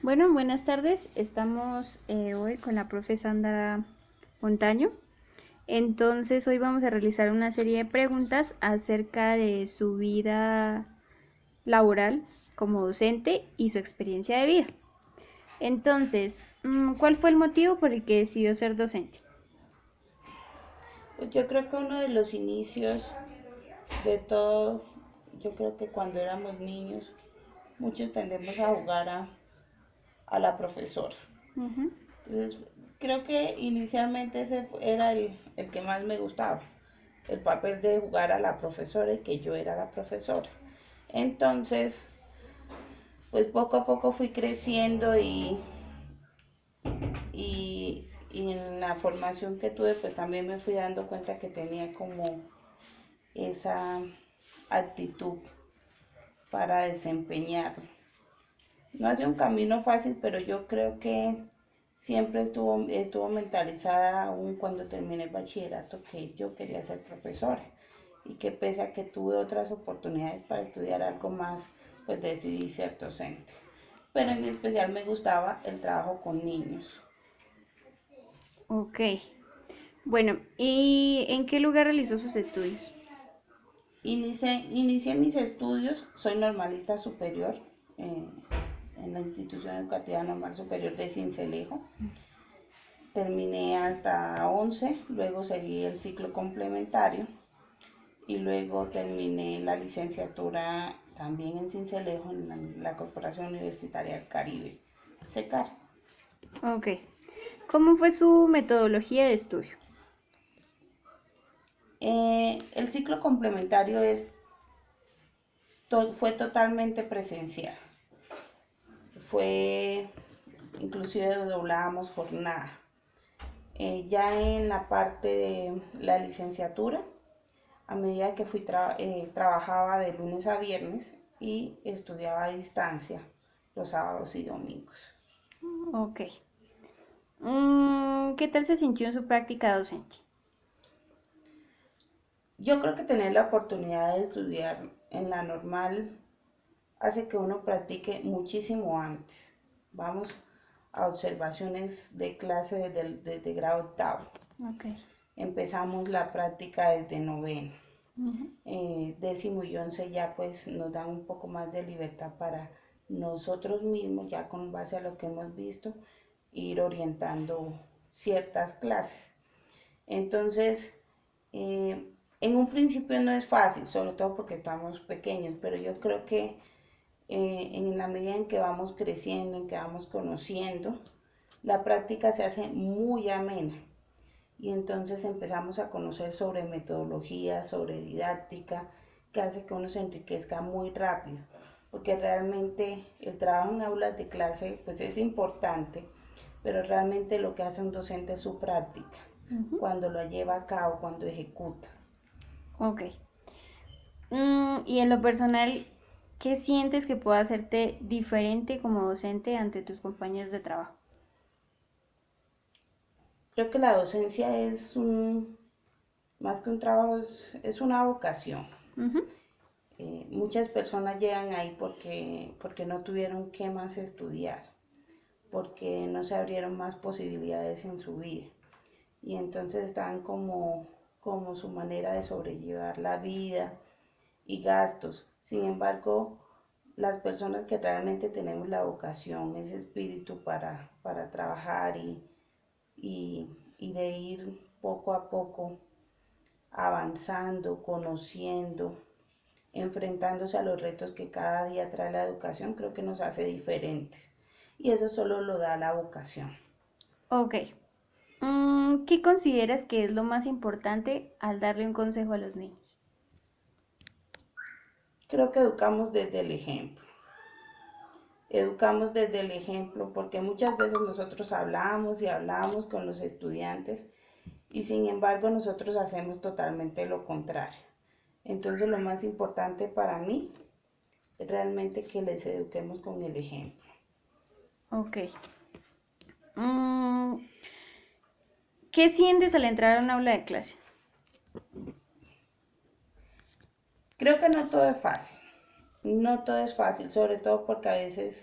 Bueno, buenas tardes. Estamos hoy con la profe Sandra Montaño. Entonces, hoy vamos a realizar una serie de preguntas acerca de su vida laboral como docente y su experiencia de vida. Entonces, ¿cuál fue el motivo por el que decidió ser docente? Pues yo creo que uno de los inicios de todo, yo creo que cuando éramos niños, muchos tendemos a jugar a la profesora. Ujú. Entonces, creo que inicialmente ese era el que más me gustaba, el papel de jugar a la profesora y que yo era la profesora. Entonces, pues poco a poco fui creciendo y en la formación que tuve, pues también me fui dando cuenta que tenía como esa actitud para desempeñarlo. No ha sido un camino fácil, pero yo creo que siempre estuvo mentalizada aún cuando terminé el bachillerato que yo quería ser profesora y que pese a que tuve otras oportunidades para estudiar algo más, pues decidí ser docente. Pero en especial me gustaba el trabajo con niños. Ok. Bueno, ¿y en qué lugar realizó sus estudios? Inicié mis estudios, soy normalista superior eh, en la institución educativa normal superior de Cincelejo. Terminé hasta 11, luego seguí el ciclo complementario y luego terminé la licenciatura también en Cincelejo en la Corporación Universitaria del Caribe, SECAR. Ok. ¿Cómo fue su metodología de estudio? El ciclo complementario fue totalmente presencial, fue inclusive doblábamos jornada. Ya en la parte de la licenciatura, a medida que trabajaba de lunes a viernes y estudiaba a distancia los sábados y domingos. Ok. ¿Qué tal se sintió en su práctica docente? Yo creo que tener la oportunidad de estudiar en la normal hace que uno practique muchísimo antes. Vamos a observaciones de clase desde grado octavo. Ok. Empezamos la práctica desde noveno. Ujú. Décimo y once ya pues nos dan un poco más de libertad para nosotros mismos, ya con base a lo que hemos visto, ir orientando ciertas clases. Entonces, en un principio no es fácil, sobre todo porque estamos pequeños, pero yo creo que en la medida en que vamos creciendo, en que vamos conociendo, la práctica se hace muy amena y entonces empezamos a conocer sobre metodología, sobre didáctica, que hace que uno se enriquezca muy rápido, porque realmente el trabajo en aulas de clase pues es importante, pero realmente lo que hace un docente es su práctica, Ujú. cuando lo lleva a cabo, cuando ejecuta. Ok. Y en lo personal, ¿qué sientes que puede hacerte diferente como docente ante tus compañeros de trabajo? Creo que la docencia más que un trabajo, es una vocación. Ujú. Muchas personas llegan ahí porque no tuvieron qué más estudiar, porque no se abrieron más posibilidades en su vida. Y entonces están como su manera de sobrellevar la vida y gastos. Sin embargo, las personas que realmente tenemos la vocación, ese espíritu para trabajar y, y de ir poco a poco avanzando, conociendo, enfrentándose a los retos que cada día trae la educación, creo que nos hace diferentes. Y eso solo lo da la vocación. Ok. ¿Qué consideras que es lo más importante al darle un consejo a los niños? Creo que educamos desde el ejemplo. Educamos desde el ejemplo porque muchas veces nosotros hablamos y hablamos con los estudiantes y sin embargo nosotros hacemos totalmente lo contrario. Entonces lo más importante para mí es realmente que les eduquemos con el ejemplo. Ok. Mm, ¿Qué sientes al entrar a un aula de clase? Creo que no todo es fácil, no todo es fácil, sobre todo porque a veces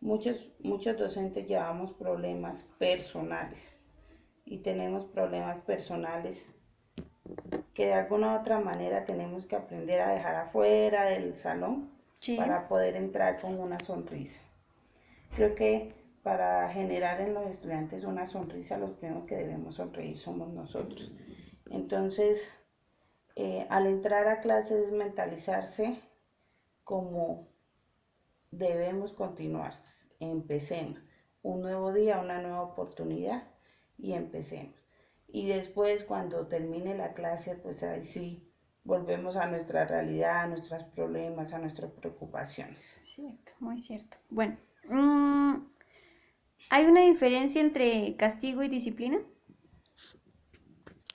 Muchos docentes llevamos problemas personales y tenemos problemas personales que de alguna u otra manera tenemos que aprender a dejar afuera del salón Sí, para poder entrar con una sonrisa. Creo que para generar en los estudiantes una sonrisa, los primeros que debemos sonreír somos nosotros. Entonces, al entrar a clases es mentalizarse como debemos continuar. Empecemos. Un nuevo día, una nueva oportunidad y empecemos. Y después, cuando termine la clase, pues ahí sí volvemos a nuestra realidad, a nuestros problemas, a nuestras preocupaciones. cierto, muy cierto. Bueno, mm, ¿hay una diferencia entre castigo y disciplina?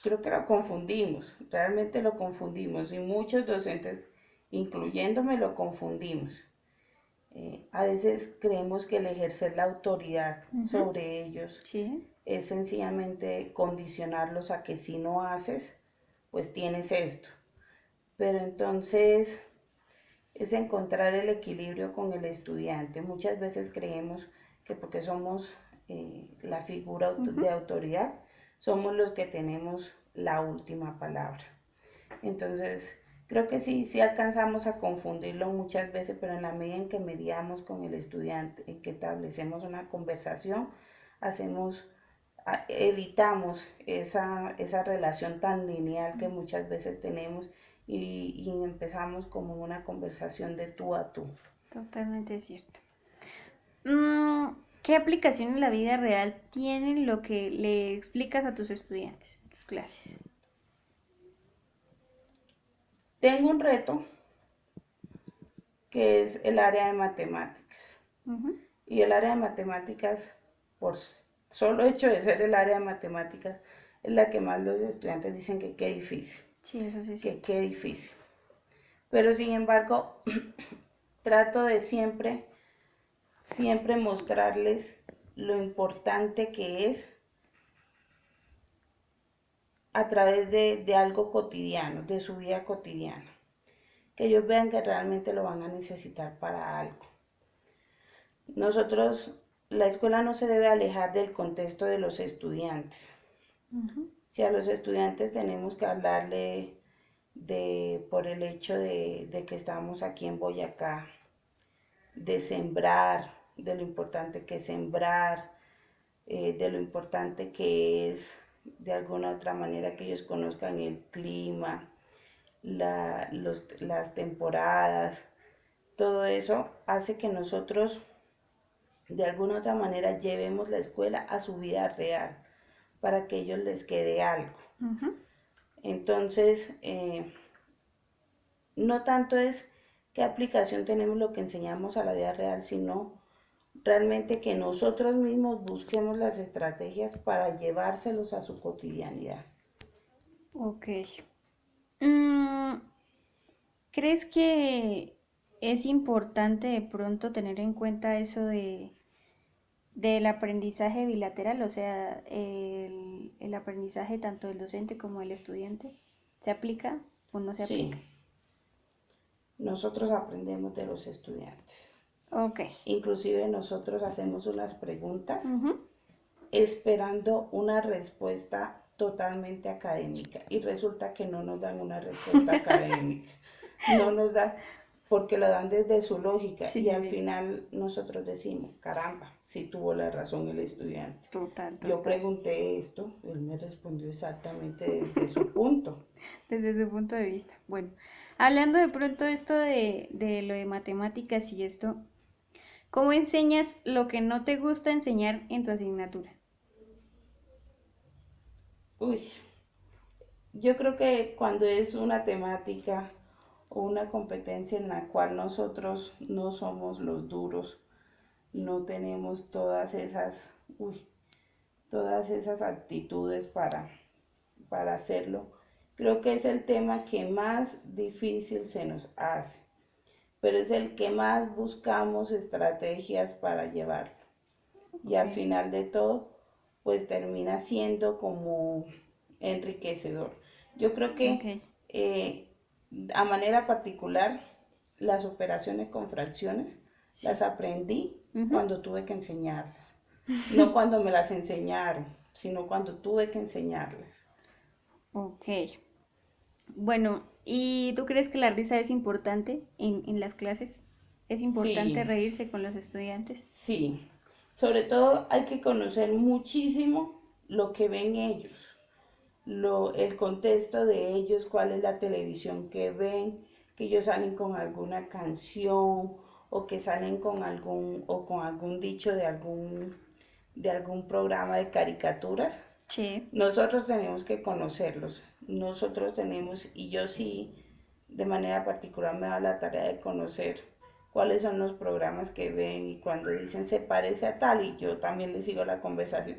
Creo que lo confundimos, realmente lo confundimos y muchos docentes, incluyéndome, lo confundimos. A veces creemos que el ejercer la autoridad Ujú. sobre ellos Sí. es sencillamente condicionarlos a que si no haces, pues tienes esto. Pero entonces es encontrar el equilibrio con el estudiante. Muchas veces creemos que porque somos la figura Ujú. de autoridad, somos los que tenemos la última palabra. Entonces, creo que sí alcanzamos a confundirlo muchas veces, pero en la medida en que mediamos con el estudiante, en que establecemos una conversación, hacemos, evitamos esa relación tan lineal que muchas veces tenemos y empezamos como una conversación de tú a tú. Totalmente cierto. ¿Qué aplicación en la vida real tienen lo que le explicas a tus estudiantes en tus clases? Tengo un reto que es el área de matemáticas. Ujú. Y el área de matemáticas, por solo hecho de ser el área de matemáticas, es la que más los estudiantes dicen que qué difícil, Sí, eso sí es que cierto. qué difícil. Pero sin embargo, trato de siempre mostrarles lo importante que es a través de algo cotidiano, de su vida cotidiana. Que ellos vean que realmente lo van a necesitar para algo. Nosotros, la escuela no se debe alejar del contexto de los estudiantes. Ujú. Si a los estudiantes tenemos que hablarle por el hecho que estamos aquí en Boyacá, de sembrar, de lo importante que es sembrar, de lo importante que es de alguna otra manera que ellos conozcan el clima, las temporadas, todo eso hace que nosotros de alguna otra manera llevemos la escuela a su vida real para que ellos les quede algo. Ujú. Entonces, no tanto es qué aplicación tenemos lo que enseñamos a la vida real, sino realmente que nosotros mismos busquemos las estrategias para llevárselos a su cotidianidad. Ok. Mm, ¿Crees que es importante de pronto tener en cuenta eso del aprendizaje bilateral, o sea, el aprendizaje tanto del docente como del estudiante? ¿Se aplica o no se Sí, aplica? nosotros aprendemos de los estudiantes. Ok. Inclusive nosotros hacemos unas preguntas Ujú. esperando una respuesta totalmente académica y resulta que no nos dan una respuesta académica, no nos dan porque lo dan desde su lógica Sí, y sí, al sí. final nosotros decimos, caramba, sí tuvo la razón el estudiante. Total, Yo total. pregunté esto, él me respondió exactamente desde su punto. Desde su punto de vista. Bueno, hablando de pronto esto de lo de matemáticas y esto, ¿cómo enseñas lo que no te gusta enseñar en tu asignatura? Uy, yo creo que cuando es una temática o una competencia en la cual nosotros no somos los duros, no tenemos uy, todas esas actitudes para hacerlo, creo que es el tema que más difícil se nos hace, pero es el que más buscamos estrategias para llevarlo. Y Ok, al final de todo, pues termina siendo como enriquecedor. Yo creo ok. que eh, a manera particular, las operaciones con fracciones las Sí. aprendí Ujú. cuando tuve que enseñarlas. No cuando me las enseñaron, sino cuando tuve que enseñarlas. Ok. Bueno, ¿y tú crees que la risa es importante en las clases? ¿Es importante Sí, reírse con los estudiantes? sí. Sobre todo hay que conocer muchísimo lo que ven ellos, el contexto de ellos, cuál es la televisión que ven, que ellos salen con alguna canción o que salen con algún dicho de algún programa de caricaturas. Sí. Nosotros tenemos que conocerlos, nosotros tenemos, y yo sí, de manera particular me da la tarea de conocer cuáles son los programas que ven y cuando dicen se parece a tal y yo también les sigo la conversación.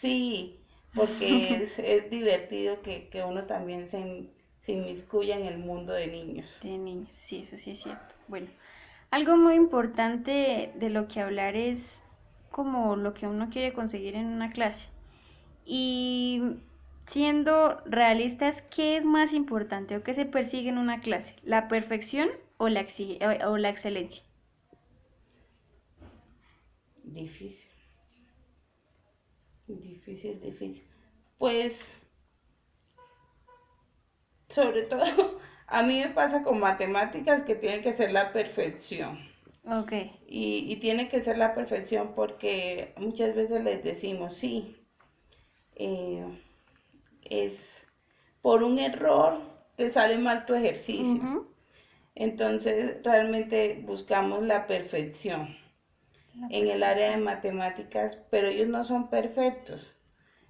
Sí, porque es divertido que uno también se inmiscuya en el mundo de niños. De niños, sí, eso sí es cierto. Bueno, algo muy importante de lo que hablar es como lo que uno quiere conseguir en una clase. Y siendo realistas, ¿qué es más importante o qué se persigue en una clase? ¿La perfección o o la excelencia? Difícil, difícil, difícil. Pues sobre todo, a mí me pasa con matemáticas que tiene que ser la perfección. Ok. Y tiene que ser la perfección porque muchas veces les decimos, sí, eh, es por un error te sale mal tu ejercicio. Ujú. Entonces realmente buscamos la perfección La en el área de perfección. matemáticas, pero ellos no son perfectos.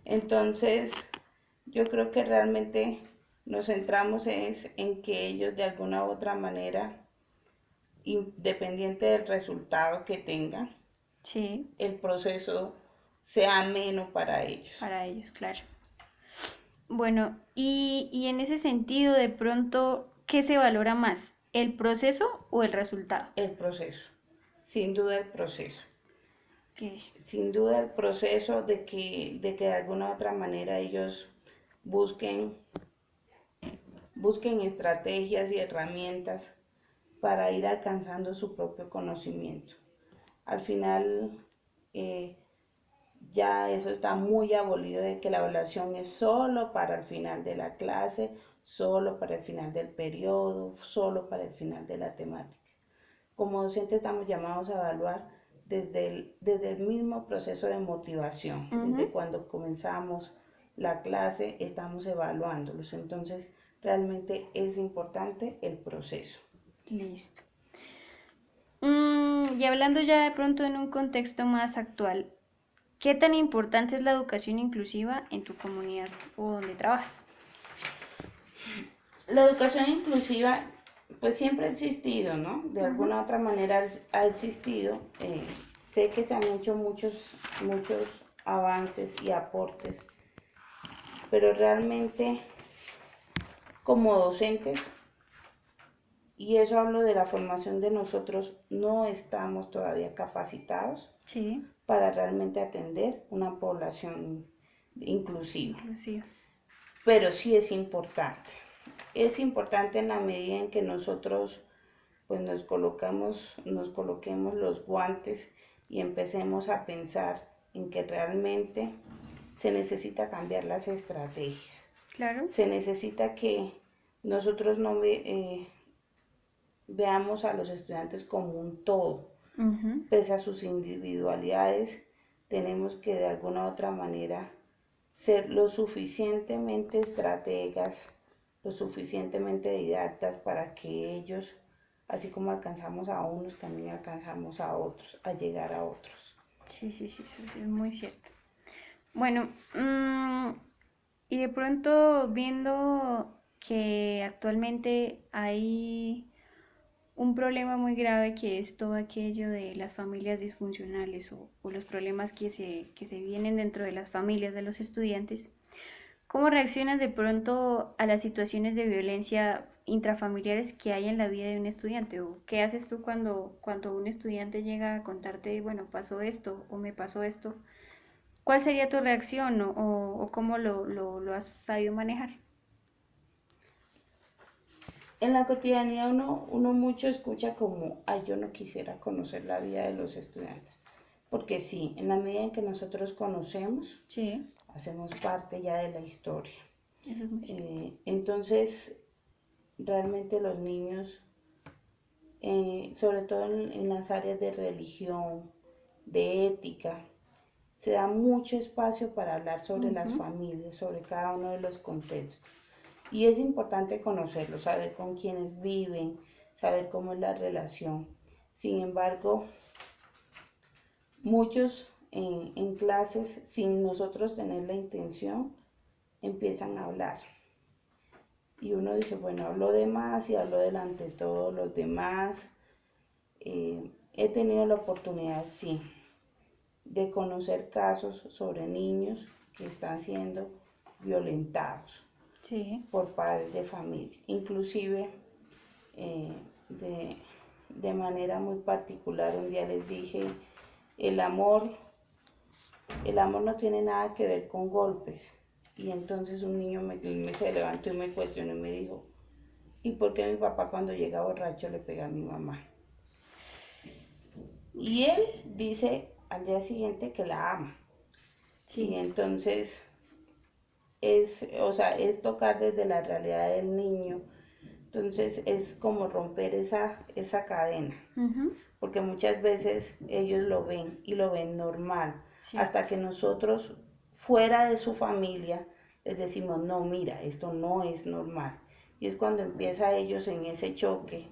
Entonces yo creo que realmente nos centramos en que ellos de alguna u otra manera, independiente del resultado que tengan, Sí, el proceso sea ameno para ellos. para ellos, claro. Bueno, y en ese sentido, de pronto, ¿qué se valora más? ¿El proceso o el resultado? El proceso, sin duda el proceso. ¿Qué? Sin duda el proceso de que de alguna otra manera ellos busquen, busquen estrategias y herramientas para ir alcanzando su propio conocimiento. Al final, eh, ya eso está muy abolido de que la evaluación es solo para el final de la clase, solo para el final del periodo, solo para el final de la temática. Como docentes estamos llamados a evaluar desde el mismo proceso de motivación, desde Ujú. cuando comenzamos la clase estamos evaluándolos. Entonces, realmente es importante el proceso. Listo. Y hablando ya de pronto en un contexto más actual, ¿qué tan importante es la educación inclusiva en tu comunidad o donde trabajas? La educación inclusiva pues siempre ha existido, ¿no? De Ujú. alguna otra manera ha existido. Sé que se han hecho muchos avances y aportes, pero realmente como docentes, y eso hablo de la formación de nosotros, no estamos todavía capacitados Sí, para realmente atender una población inclusiva. inclusiva. Pero sí es importante. Es importante en la medida en que nosotros pues nos coloquemos los guantes y empecemos a pensar en que realmente se necesita cambiar las estrategias. Claro. Se necesita que nosotros no veamos a los estudiantes como un todo. Ujú. Pese a sus individualidades, tenemos que de alguna u otra manera ser lo suficientemente estrategas, lo suficientemente didactas para que ellos, así como alcanzamos a unos, también alcanzamos a otros, a llegar a otros. Sí, sí, sí, eso sí es muy cierto. Bueno, y de pronto viendo que actualmente hay un problema muy grave que es todo aquello de las familias disfuncionales o los problemas que se vienen dentro de las familias de los estudiantes. ¿Cómo reaccionas de pronto a las situaciones de violencia intrafamiliares que hay en la vida de un estudiante? ¿O qué haces tú cuando un estudiante llega a contarte, bueno, pasó esto o me pasó esto? ¿Cuál sería tu reacción o cómo lo has sabido manejar? En la cotidianidad uno mucho escucha como, ay, yo no quisiera conocer la vida de los estudiantes. porque sí, en la medida en que nosotros conocemos, Sí, hacemos parte ya de la historia. eso es muy cierto. Entonces, realmente los niños, sobre todo en las áreas de religión, de ética, se da mucho espacio para hablar sobre las Ujú. familias, sobre cada uno de los contextos. Y es importante conocerlo, saber con quiénes viven, saber cómo es la relación. Sin embargo, muchos en clases, sin nosotros tener la intención, empiezan a hablar. Y uno dice, bueno, hablo de más y hablo delante de todos los demás. He tenido la oportunidad, sí, de conocer casos sobre niños que están siendo violentados Sí. por padres de familia. Inclusive, eh, de, de manera muy particular, un día les dije, el amor, el amor no tiene nada que ver con golpes. Y entonces un niño me se levantó y me cuestionó y me dijo, ¿y por qué mi papá cuando llega borracho le pega a mi mamá? Y él dice al día siguiente que la ama. Y Sí. entonces es tocar desde la realidad del niño. Entonces es como romper esa cadena, Ujú. porque muchas veces ellos lo ven y lo ven normal, hasta Cierto. que nosotros fuera de su familia les decimos, no, mira, esto no es normal. Y es cuando empieza ellos en ese choque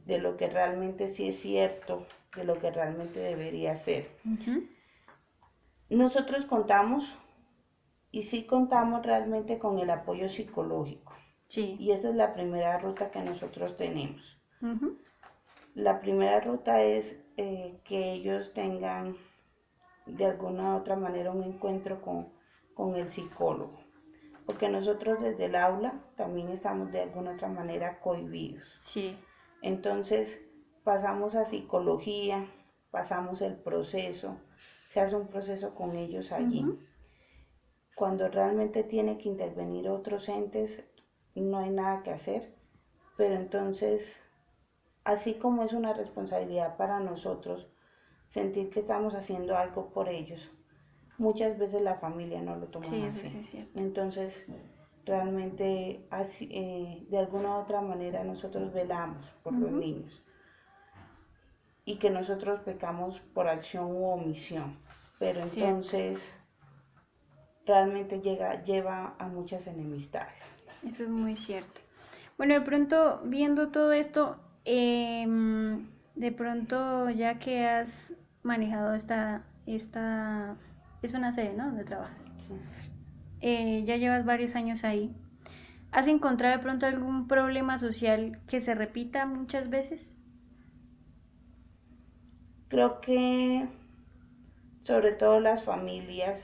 de lo que realmente sí es cierto, de lo que realmente debería ser. Ujú. Nosotros contamos y sí contamos realmente con el apoyo psicológico. Sí. Y esa es la primera ruta que nosotros tenemos. Ujú. La primera ruta es que ellos tengan de alguna u otra manera un encuentro con el psicólogo, porque nosotros desde el aula también estamos de alguna otra manera cohibidos. Sí. Entonces pasamos a psicología, pasamos el proceso, se hace un proceso con ellos allí. Ujú. Cuando realmente tiene que intervenir otros entes, no hay nada que hacer, pero entonces, así como es una responsabilidad para nosotros sentir que estamos haciendo algo por ellos, muchas veces la familia no lo toman Sí, eso así. sí es cierto. Entonces, realmente, así, de alguna u otra manera, nosotros velamos por los Ujú. niños y que nosotros pecamos por acción u omisión, pero Cierto. entonces realmente lleva a muchas enemistades. Eso es muy cierto. Bueno, de pronto, viendo todo esto, de pronto, ya que has manejado es una sede, ¿no? Donde trabajas. Sí. Ya llevas varios años ahí. ¿Has encontrado de pronto algún problema social que se repita muchas veces? Creo que sobre todo las familias,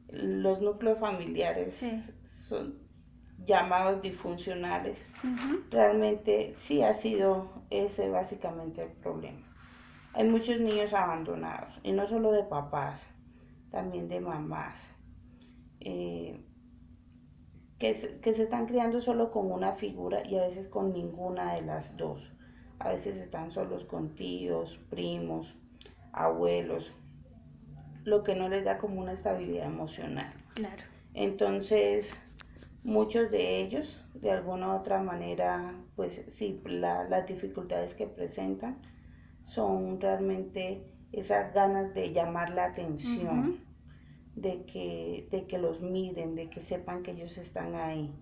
los núcleos familiares Sí. son llamados disfuncionales. Ujú. Realmente sí ha sido ese básicamente el problema. Hay muchos niños abandonados, y no solo de papás, también de mamás, eh, que se están criando solo con una figura y a veces con ninguna de las dos. A veces están solos con tíos, primos, abuelos, lo que no les da como una estabilidad emocional. Claro. Entonces, muchos de ellos, de alguna u otra manera, pues sí, las dificultades que presentan son realmente esas ganas de llamar la atención, Ujú. de que los miren, de que sepan que ellos están ahí,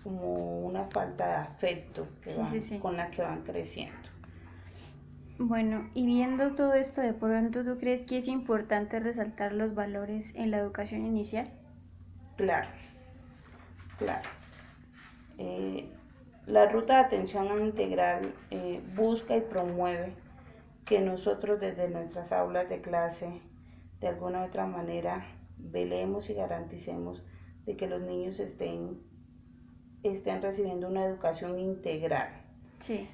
como una falta de afecto Sí, sí, sí. con la que van creciendo. Bueno, y viendo todo esto de pronto, ¿tú crees que es importante resaltar los valores en la educación inicial? Claro, claro. Eh, la ruta de atención integral busca y promueve que nosotros desde nuestras aulas de clase, de alguna u otra manera, velemos y garanticemos de que los niños estén recibiendo una educación integral, Sí.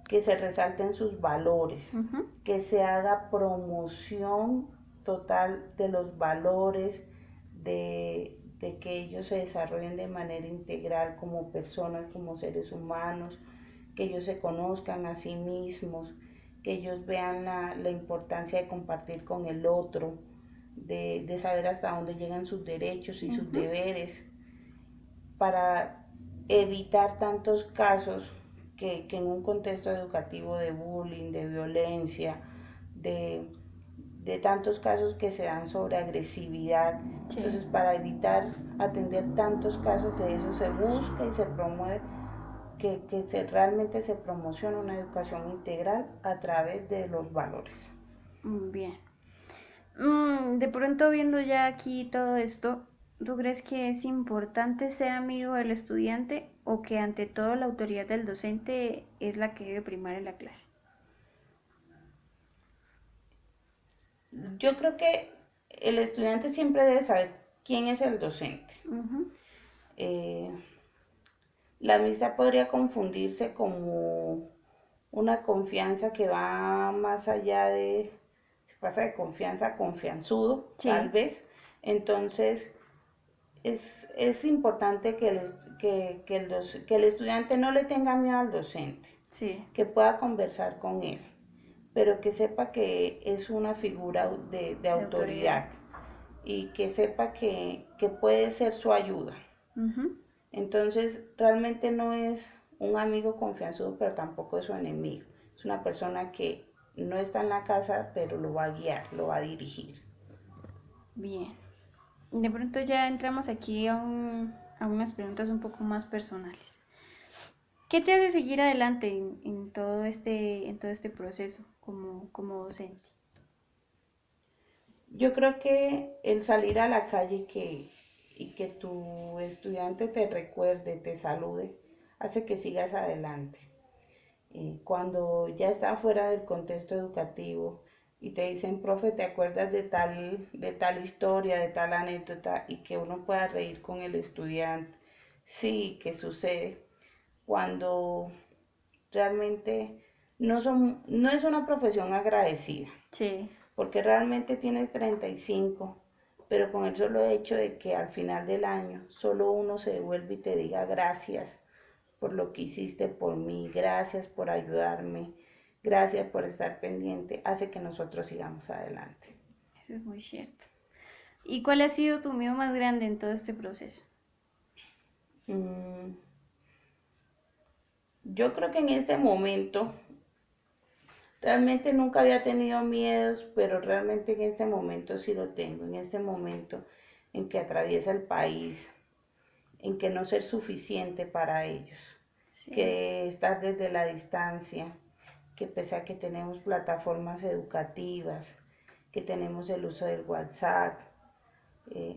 que se resalten sus valores, Ujú. que se haga promoción total de los valores, de que ellos se desarrollen de manera integral como personas, como seres humanos, que ellos se conozcan a sí mismos, que ellos vean la importancia de compartir con el otro, de saber hasta dónde llegan sus derechos y sus Ujú. deberes, para evitar tantos casos que en un contexto educativo de bullying, de violencia, de, de tantos casos que se dan sobre agresividad. Sí. Entonces, para evitar atender tantos casos de eso, se busca y se promueve realmente se promociona una educación integral a través de los valores. Bien. De pronto viendo ya aquí todo esto, ¿tú crees que es importante ser amigo del estudiante o que ante todo la autoridad del docente es la que debe primar en la clase? Yo creo que el estudiante siempre debe saber quién es el docente. Ujú. Eh, la amistad podría confundirse como una confianza que va más allá se pasa de confianza a confianzudo, tal Sí, vez. Entonces, es, es importante que el estudiante no le tenga miedo al docente, sí, que pueda conversar con él, pero que sepa que es una figura de de autoridad. autoridad y que sepa que puede ser su ayuda. Ujú. Entonces, realmente no es un amigo confianzudo, pero tampoco es su enemigo. Es una persona que no está en la casa, pero lo va a guiar, lo va a dirigir. Bien. De pronto ya entramos aquí a unas preguntas un poco más personales. ¿Qué te hace seguir adelante en todo este proceso como docente? Yo creo que el salir a la calle y que tu estudiante te recuerde, te salude, hace que sigas adelante. Cuando ya está fuera del contexto educativo y te dicen, profe, ¿te acuerdas de tal historia, de tal anécdota? Y que uno pueda reír con el estudiante. Sí, que sucede cuando realmente no es una profesión agradecida, Sí, porque realmente tienes 35, pero con el solo hecho de que al final del año solo uno se devuelve y te diga gracias por lo que hiciste por mí, gracias por ayudarme, gracias por estar pendiente, hace que nosotros sigamos adelante. eso es muy cierto. ¿Y cuál ha sido tu miedo más grande en todo este proceso? Mm, yo creo que en este momento, realmente nunca había tenido miedos, pero realmente en este momento sí lo tengo, en este momento en que atraviesa el país, en que no ser suficiente para ellos, Sí, que estar desde la distancia, que pese a que tenemos plataformas educativas, que tenemos el uso del WhatsApp,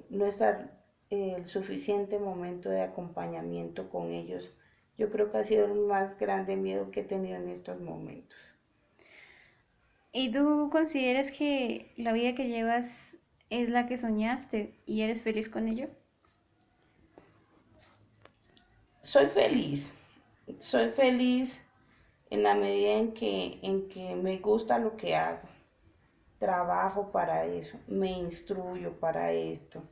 no estar el suficiente momento de acompañamiento con ellos, yo creo que ha sido el más grande miedo que he tenido en estos momentos. ¿y tú consideras que la vida que llevas es la que soñaste y eres feliz con ello? Soy feliz, soy feliz en la medida en que me gusta lo que hago, trabajo para eso, me instruyo para esto,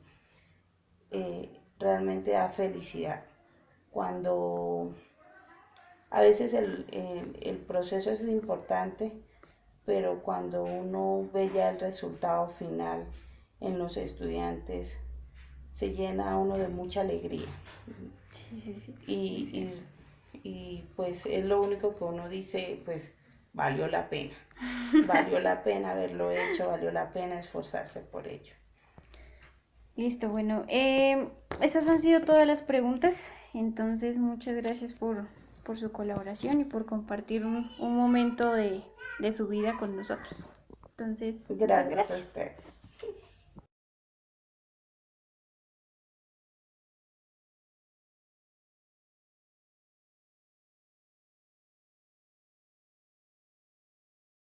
realmente da felicidad. Cuando a veces el proceso es importante, pero cuando uno ve ya el resultado final en los estudiantes, se llena uno de mucha alegría. Sí, sí, sí, Y, es muy cierto. pues es lo único que uno dice, pues valió la pena. Valió la pena haberlo hecho, valió la pena esforzarse por ello. Listo, bueno, esas han sido todas las preguntas. Entonces, muchas gracias por su colaboración y por compartir un momento de su vida con nosotros. Entonces, muchas Gracias a gracias. ustedes.